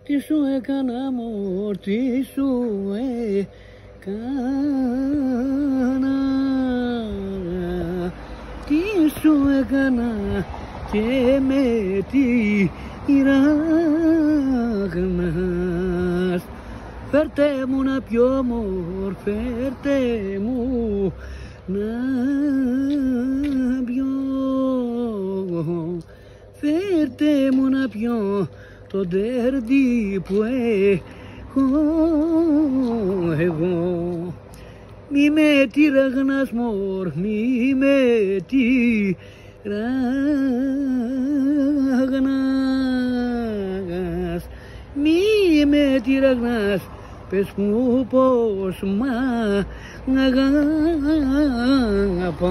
Τι σου έκανα μωρ, τι σου έκανα, τι σου έκανα και με τυράγνας. Φέρτε μου να πιω μωρ, φέρτε μου να πιω, φέρτε μου να πιω το ντέρντι που έχω εγώ. Μη με τυραγνάς μωρ, μη με τυραγνάς, μη με τυραγνάς, πες μου πως μ' αγαπάς.